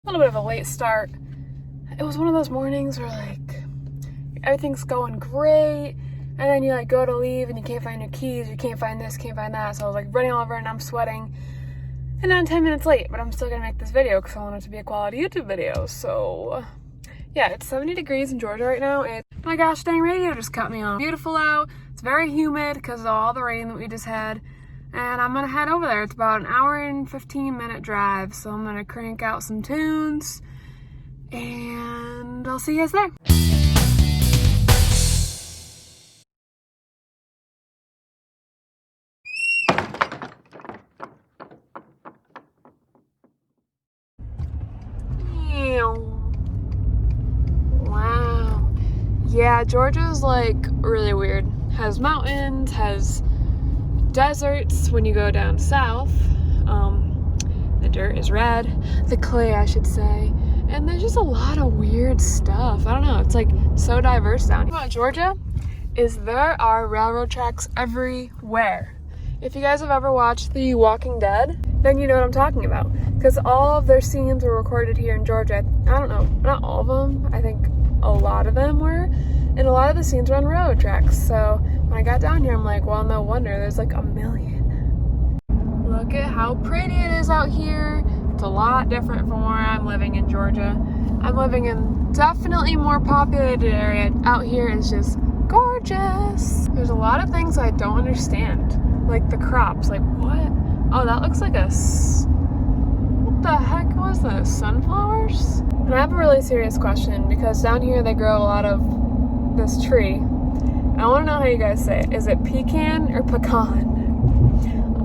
A little bit of a late start. It was one of those mornings where like everything's going great, and then you like go to leave and you can't find your keys, you can't find this, can't find that. So I was like running all over and I'm sweating, and I'm 10 minutes late, but I'm still gonna make this video because I want it to be a quality YouTube video. So yeah, it's 70 degrees in Georgia right now, and my gosh dang radio just cut me off. Beautiful out. It's very humid because of all the rain that we just had. And I'm gonna head over there. It's about an hour and 15-minute drive. So I'm gonna crank out some tunes and I'll see you guys there. Wow. Yeah, Georgia's like really weird. Has mountains, has deserts when you go down south. The dirt is red, the clay I should say, and there's just a lot of weird stuff. I don't know, it's like so diverse down here. About Georgia is there are railroad tracks everywhere. If you guys have ever watched The Walking Dead, then you know what I'm talking about, because all of their scenes were recorded here in Georgia. I don't know, not all of them, I think a lot of them were, and a lot of the scenes were on railroad tracks. So when I got down here, I'm like, well, no wonder there's like a million. Look at how pretty it is out here. It's a lot different from where I'm living in Georgia. I'm living in definitely more populated area. Out here is just gorgeous. There's a lot of things I don't understand, like the crops. Like what? Oh, that looks like what the heck was this? Sunflowers? And I have a really serious question, because down here they grow a lot of this tree. I want to know how you guys say it. Is it pecan or pecan?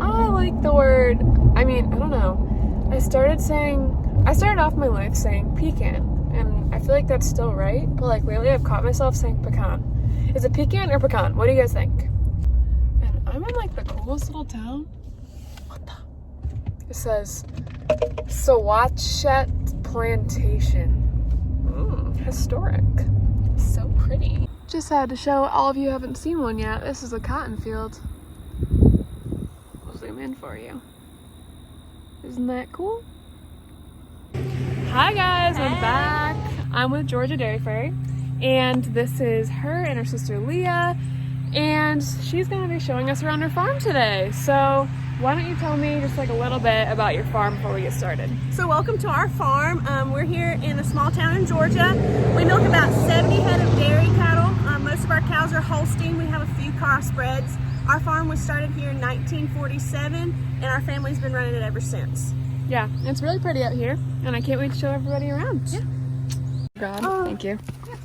I like the word, I don't know. I started off my life saying pecan, and I feel like that's still right, but like lately I've caught myself saying pecan. Is it pecan or pecan? What do you guys think? And I'm in like the coolest little town. What the? It says Sawatchet Plantation. Historic. So pretty. Just had to show all of you who haven't seen one yet. This is a cotton field. I'll zoom in for you. Isn't that cool? Hi guys, I'm back. I'm with Georgia Dairy Fairy, and this is her and her sister Leah, and she's gonna be showing us around her farm today. So why don't you tell me just like a little bit about your farm before we get started? So welcome to our farm. We're here in a small town in Georgia. We milk about 70 head of dairy cattle. Most of our cows are Holstein. We have a few crossbreds. Our farm was started here in 1947, and our family's been running it ever since. Yeah, it's really pretty out here, and I can't wait to show everybody around. Yeah. God, thank you. Yeah.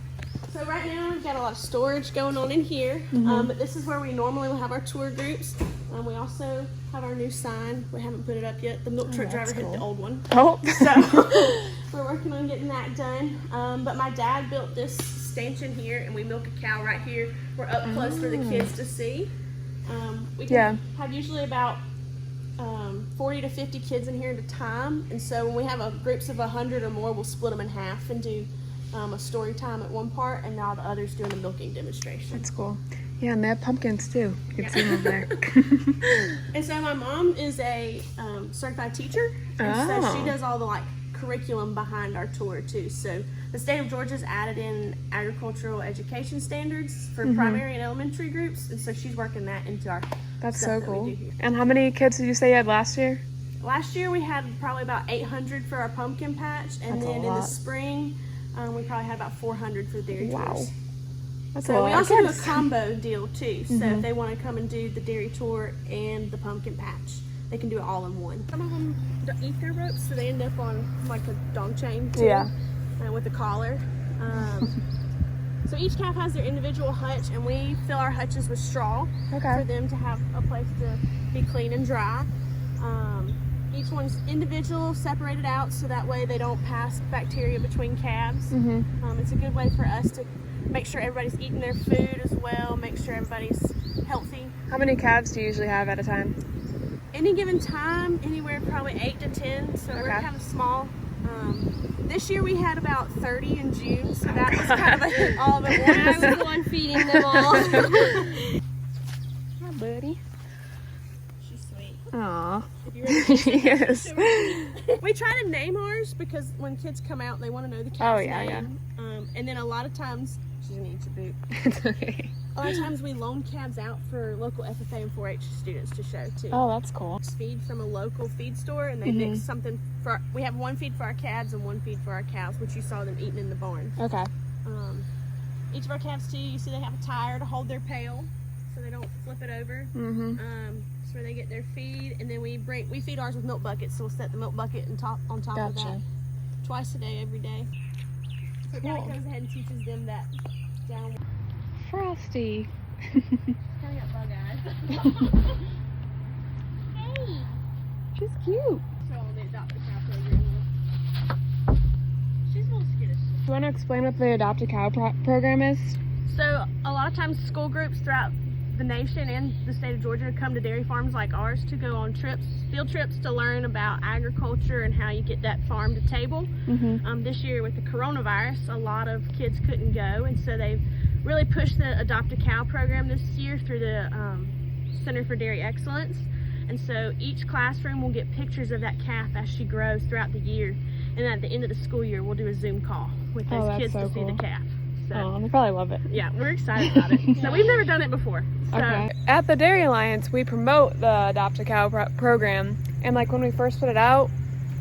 So right now we've got a lot of storage going on in here, but this is where we normally will have our tour groups. We also have our new sign. We haven't put it up yet. The milk truck driver hit the old one. Oh. So we're working on getting that done. But my dad built this stanchion here, and we milk a cow right here. We're up close for the kids to see. We can have usually about 40 to 50 kids in here at a time, and so when we have groups of 100 or more, we'll split them in half and do a story time at one part, and now the others doing a milking demonstration. That's cool. Yeah, and they have pumpkins too. You can see them over there. And so my mom is a certified teacher, and so she does all the curriculum behind our tour too. So the state of Georgia's added in agricultural education standards for primary and elementary groups, and so she's working that into our That's so cool. And how many kids did you say you had last year? Last year we had probably about 800 for our pumpkin patch, and then in the spring we probably had about 400 for the dairy tours. That's so we also do a combo deal too. So if they want to come and do the dairy tour and the pumpkin patch, they can do it all in one. Some of them don't eat their ropes, so they end up on like a dog chain too, with a collar. So each calf has their individual hutch, and we fill our hutches with straw for them to have a place to be clean and dry. Each one's individual, separated out, so that way they don't pass bacteria between calves. It's a good way for us to make sure everybody's eating their food as well, make sure everybody's healthy. How many calves do you usually have at a time? Any given time, anywhere probably 8 to 10, so we're kind of small. This year we had about 30 in June, so that was kind of all of it. I was the one feeding them all. Hi, buddy. She's sweet. Aww. If you ready She is. We try to name ours because when kids come out, they want to know the calf's name. And then a lot of times, she's gonna eat your boot. It's okay. A lot of times we loan calves out for local FFA and 4-H students to show too. Oh, that's cool. Feed from a local feed store, and they mix something for. We have one feed for our calves and one feed for our cows, which you saw them eating in the barn. Okay. Each of our calves too, you see they have a tire to hold their pail, so they don't flip it over. That's where they get their feed, and then we feed ours with milk buckets, so we'll set the milk bucket on top of that twice a day, every day. So Dad goes ahead and teaches them that down. Frosty. Kind of got bug eyes. Hey, She's cute. so they adopt the cow program. She's a little skittish. Do you want to explain what the Adopt a Cow program is? So a lot of times school groups throughout the nation and the state of Georgia come to dairy farms like ours to go on field trips to learn about agriculture and how you get that farm to table. This year with the coronavirus, a lot of kids couldn't go, and so they've really pushed the Adopt a Cow program this year through the Center for Dairy Excellence. And so each classroom will get pictures of that calf as she grows throughout the year. And at the end of the school year, we'll do a Zoom call with those kids to see the calf. So, they probably love it. yeah, we're excited about it. So we've never done it before. So. Okay. At the Dairy Alliance, we promote the Adopt a Cow program. And like when we first put it out,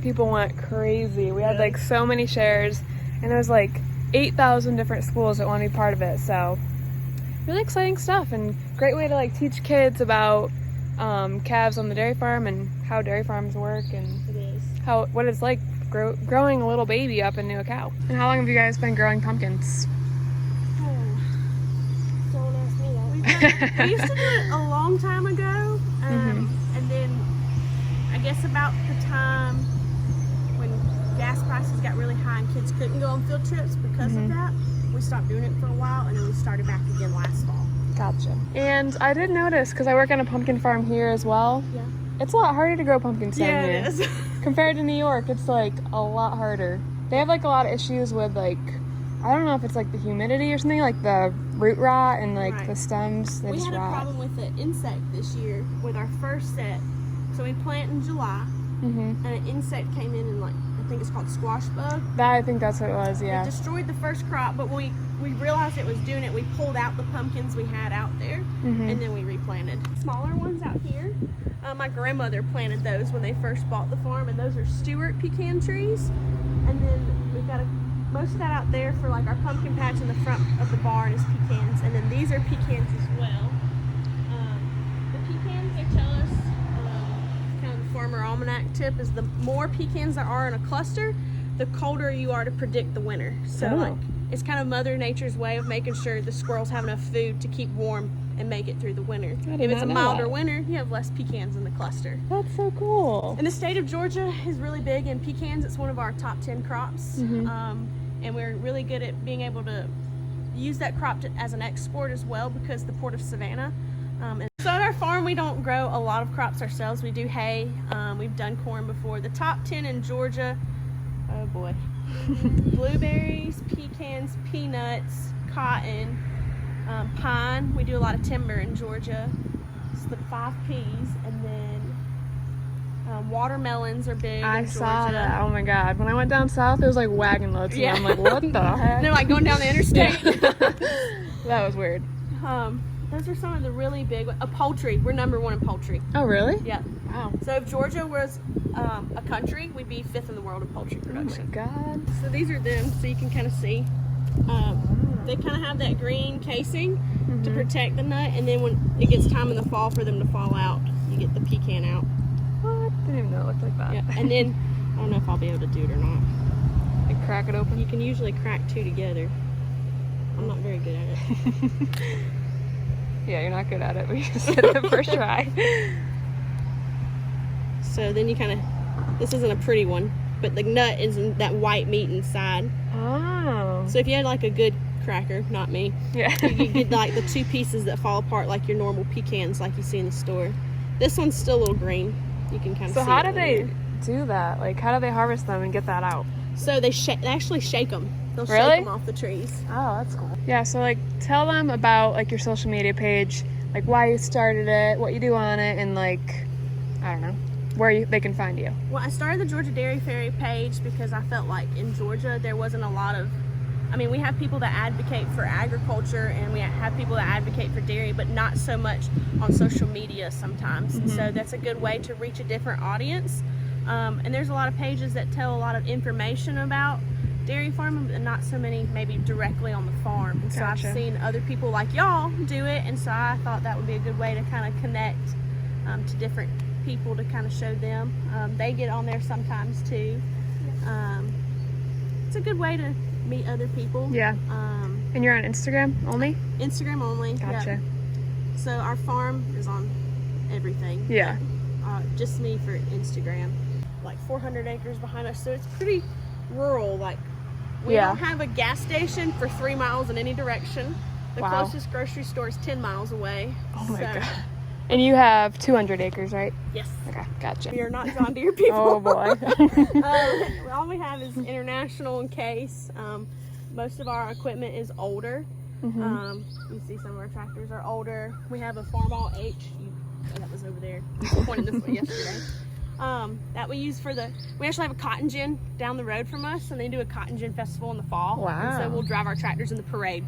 people went crazy. We had like so many shares, and there was like 8,000 different schools that want to be part of it. So really exciting stuff, and great way to like teach kids about calves on the dairy farm and how dairy farms work, and It is. what it's like growing a little baby up into a cow. And how long have you guys been growing pumpkins? Don't ask me that. We used to do it a long time ago, and then I guess about the time when gas prices got really high and kids couldn't go on field trips because of that, we stopped doing it for a while, and then we started back again last fall. Gotcha. And I did notice, because I work on a pumpkin farm here as well, it's a lot harder to grow pumpkins down here. It is. Compared to New York, it's like a lot harder. They have like a lot of issues with like, I don't know if it's like the humidity or something, like the root rot and like the stems, they We just had a rot. problem with the insect this year with our first set. So we plant in July, and an insect came in and like, I think it's called squash bug. I think that's what it was, yeah. It destroyed the first crop, but when we realized it was doing it, we pulled out the pumpkins we had out there, and then we replanted. Smaller ones out here, my grandmother planted those when they first bought the farm, and those are Stewart pecan trees. And then we've got most of that out there for like our pumpkin patch in the front of the barn is pecans, and then these are pecans as well. The pecans, they tell us, kind of the farmer almanac tip is the more pecans there are in a cluster, the colder you are to predict the winter. So like, it's kind of Mother Nature's way of making sure the squirrels have enough food to keep warm and make it through the winter. If it's a milder winter, you have less pecans in the cluster. That's so cool. And the state of Georgia is really big in pecans. It's one of our top 10 crops. And we're really good at being able to use that crop as an export as well, because the Port of Savannah. So at our farm, we don't grow a lot of crops ourselves. We do hay. We've done corn before. The top 10 in Georgia, oh boy. Blueberries, pecans, peanuts, cotton, pine. We do a lot of timber in Georgia. It's the 5 Ps, and then watermelons are big. I in saw Georgia. that. Oh my god. When I went down south, it was like wagon loads. Yeah. I'm like, what the heck? They're like going down the interstate. That was weird. Those are some of the really big ones. Poultry. We're #1 in poultry. Oh, really? Yeah. Wow. So if Georgia was a country, we'd be 5th in the world in poultry Oh my production. god. So these are them, so you can kind of see. They kind of have that green casing to protect the nut, and then when it gets time in the fall for them to fall out, you get the pecan out. What? Didn't even know it looked like that. Yeah. And then, I don't know if I'll be able to do it or not. Like crack it open? You can usually crack 2 together. I'm not very good at it. Yeah, you're not good at it. We just did it the first try. So then you kind of, this isn't a pretty one, but the nut is in that white meat inside. Oh. So if you had like a good cracker, not me, Yeah. you get like the 2 pieces that fall apart like your normal pecans like you see in the store. This one's still a little green. You can kind of see. So how it do over they there. do that? Like, how do they harvest them and get that out? So they actually shake them. They'll Really? shake them off the trees. Oh, that's cool. Yeah, so like tell them about like your social media page, like why you started it, what you do on it, and like, I don't know. they can find you. Well, I started the Georgia Dairy Ferry page because I felt like in Georgia there wasn't a lot of, I mean, we have people that advocate for agriculture and we have people that advocate for dairy, but not so much on social media sometimes. And so that's a good way to reach a different audience. And there's a lot of pages that tell a lot of information about dairy farming, but not so many maybe directly on the farm. And so I've seen other people like y'all do it, and so I thought that would be a good way to kind of connect to different people to kind of show them. They get on there sometimes too. It's a good way to meet other people. Yeah. And you're on Instagram only? Instagram only. Gotcha. Yep. So our farm is on everything. Yeah. Just me for Instagram. Like 400 acres behind us, so it's pretty rural. Like we don't have a gas station for 3 miles in any direction. The closest grocery store is 10 miles away. Oh my god. And you have 200 acres, right? Yes. Okay, gotcha. We are not John Deere people. Oh boy. All we have is international and case. Most of our equipment is older. You see some of our tractors are older. We have a Farmall H. That was over there. I pointed this way yesterday. That we use for we actually have a cotton gin down the road from us, and they do a cotton gin festival in the fall. Wow. And so we'll drive our tractors in the parade.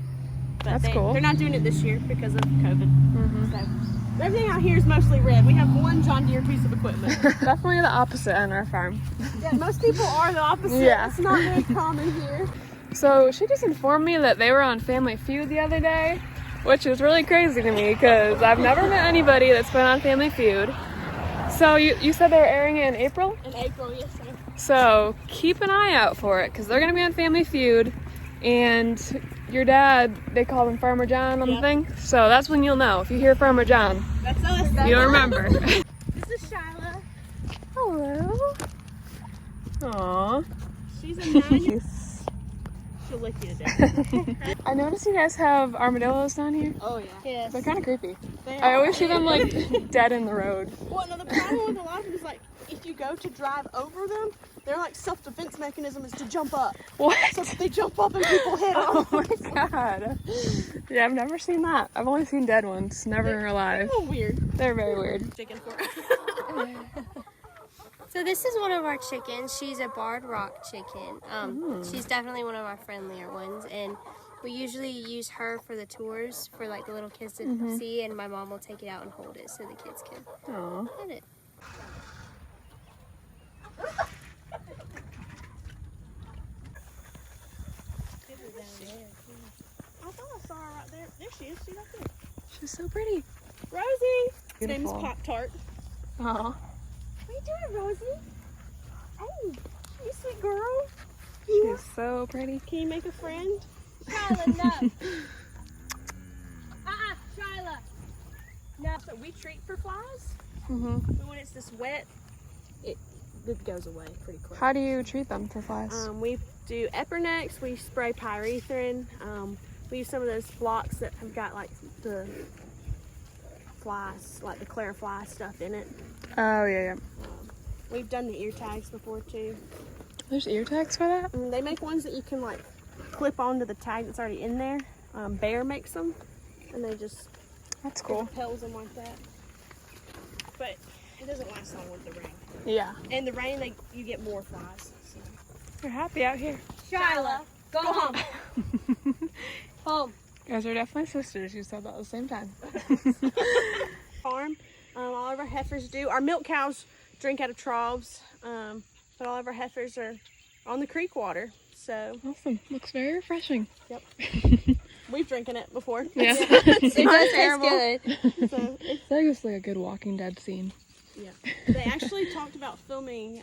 But That's cool. They're not doing it this year because of COVID. So everything out here is mostly red. We have one John Deere piece of equipment. Definitely the opposite on our farm. Yeah, most people are the opposite. Yeah. It's not very common here. So she just informed me that they were on Family Feud the other day, which is really crazy to me because I've never met anybody that's been on Family Feud. So you said they're airing it in April? In April, yes, sir. So keep an eye out for it because they're going to be on Family Feud. And your dad, they call him Farmer John on the thing. So that's when you'll know. If you hear Farmer John, That's us. you'll remember. This is Shyla. Hello. Aww. She's a 9-year-old. She'll lick you to death. I noticed you guys have armadillos down here. Oh, yeah. Yes. They're kind of creepy. They I are. always see them like dead in the road. Well, no, the problem with a lot of them is like, if you go to drive over them, their like self-defense mechanism is to jump up. What? So they jump up and people hit them. Oh my god. Yeah, I've never seen that. I've only seen dead ones, never alive. They're a little weird. They're very weird. Chicken for So this is one of our chickens. She's a barred rock chicken. She's definitely one of our friendlier ones, and we usually use her for the tours for like the little kids to see, and my mom will take it out and hold it so the kids can pet it. I thought I saw her right there. There she is. She's right there. She's so pretty. Rosie. Her name is Beautiful. Pop-Tart. Aw. What are you doing, Rosie? Hey, you sweet girl. She's so pretty. Can you make a friend? Shyla, no. Shyla. No. So we treat for flies, Mm-hmm. but when it's this wet, it goes away pretty quick. How do you treat them for flies? We do Epernex, we spray pyrethrin, we use some of those blocks that have got like the flies, like the Claire fly stuff in it. Oh, yeah. We've done the ear tags before too. There's ear tags for that? They make ones that you can like clip onto the tag that's already in there. Bear makes them, and they just That's cool. repels them like that. But it doesn't last long with the rain. Yeah. In the rain, you get more flies. So. You're happy out here. Shyla, go home. Home. You guys are definitely sisters. You said that at the same time. Farm. All of our heifers do. Our milk cows drink out of troughs, but all of our heifers are on the creek water. So Awesome. Looks very refreshing. yep, we've drinking it before. Yeah. It does taste good. So It's like it's like a good Walking Dead scene. yeah, they actually talked about filming.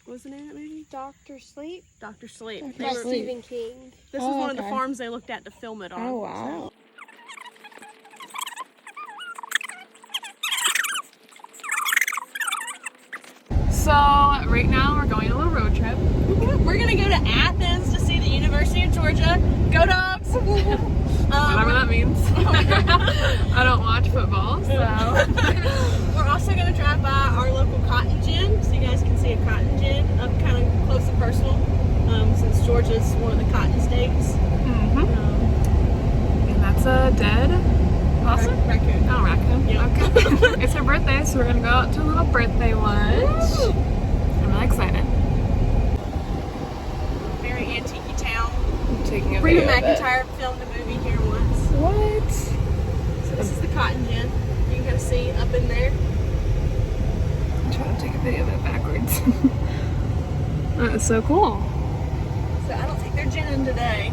What was the name of that movie? Dr. Sleep. Dr. Sleep. Dr. They By were- Sleep. Stephen King. This Oh, was one of the okay. farms they looked at to film it on. Oh, wow. So right now we're going on a little road trip. We're gonna go to Athens to see the University of Georgia. Go Dogs! Whatever that means. I don't watch football, so. We're also going to drive by our local cotton gin, so you guys can see a cotton gin up kind of close and personal, since Georgia's one of the cotton states. And that's a dead Possum? Raccoon. Oh, raccoon. Yeah. Okay. It's her birthday, so we're gonna go out to a little birthday lunch. I'm really excited. Very antique town. I'm taking a Reba video of it. McEntire filmed a movie here once. What? So this is the cotton gin. You can kind of see up in there. I'm trying to take a video of it backwards. That's so cool. So I don't think they're ginning today.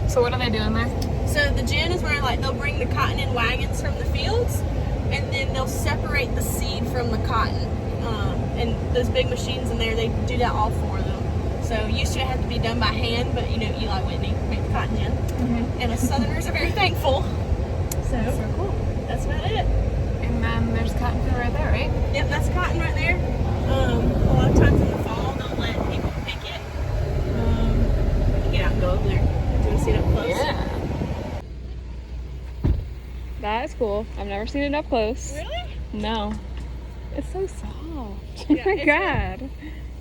So what are they doing there? So the gin is where like they'll bring the cotton in wagons from the fields, and then they'll separate the seed from the cotton. And those big machines in there, they do that all for them. So used to it had to be done by hand, but you know Eli Whitney made the cotton gin, and us Southerners are very thankful. So cool. that's about it. And then there's cotton field right there, right? Yep, that's cotton right there. A lot of times in the fall, they'll let people pick it. We can get out and go over there. Do you want to see it up close? Yeah. That's cool. I've never seen it up close. Really? No. It's so soft. Yeah, Oh my it's god.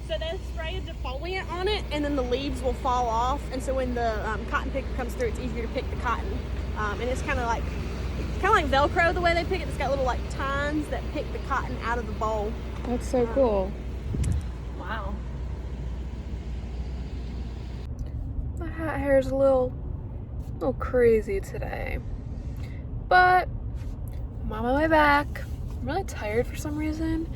So they spray a defoliant on it, and then the leaves will fall off. And so when the cotton picker comes through, it's easier to pick the cotton. And it's kind of like Velcro the way they pick it. It's got little like tines that pick the cotton out of the bowl. That's so cool. Wow. My hat hair is a little crazy today. But I'm on my way back. I'm really tired for some reason.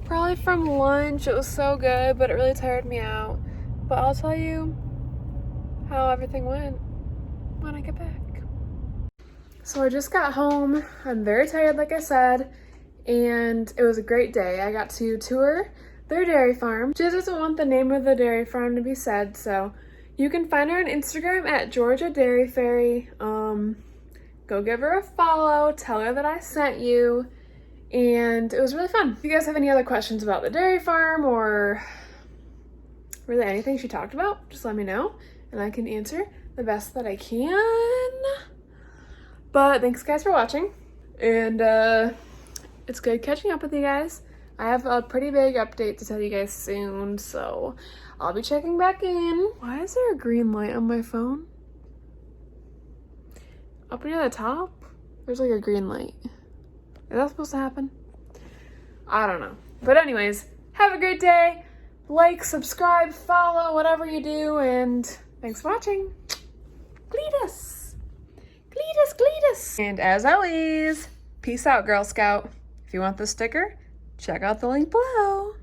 Probably from lunch. It was so good, but it really tired me out. But I'll tell you how everything went when I get back. So I just got home. I'm very tired, like I said, and it was a great day. I got to tour their dairy farm. She doesn't want the name of the dairy farm to be said, so you can find her on Instagram at Georgia Dairy Fairy. Go give her a follow, tell her that I sent you, and it was really fun. If you guys have any other questions about the dairy farm or really anything she talked about, just let me know and I can answer the best that I can. But thanks guys for watching, and it's good catching up with you guys. I have a pretty big update to tell you guys soon, so I'll be checking back in. Why is there a green light on my phone? Up near the top, there's like a green light. Is that supposed to happen? I don't know. But anyways, have a great day. Like, subscribe, follow, whatever you do, and thanks for watching. Cletus. Cletus, Cletus. And as always, peace out, Girl Scout. If you want the sticker, check out the link below.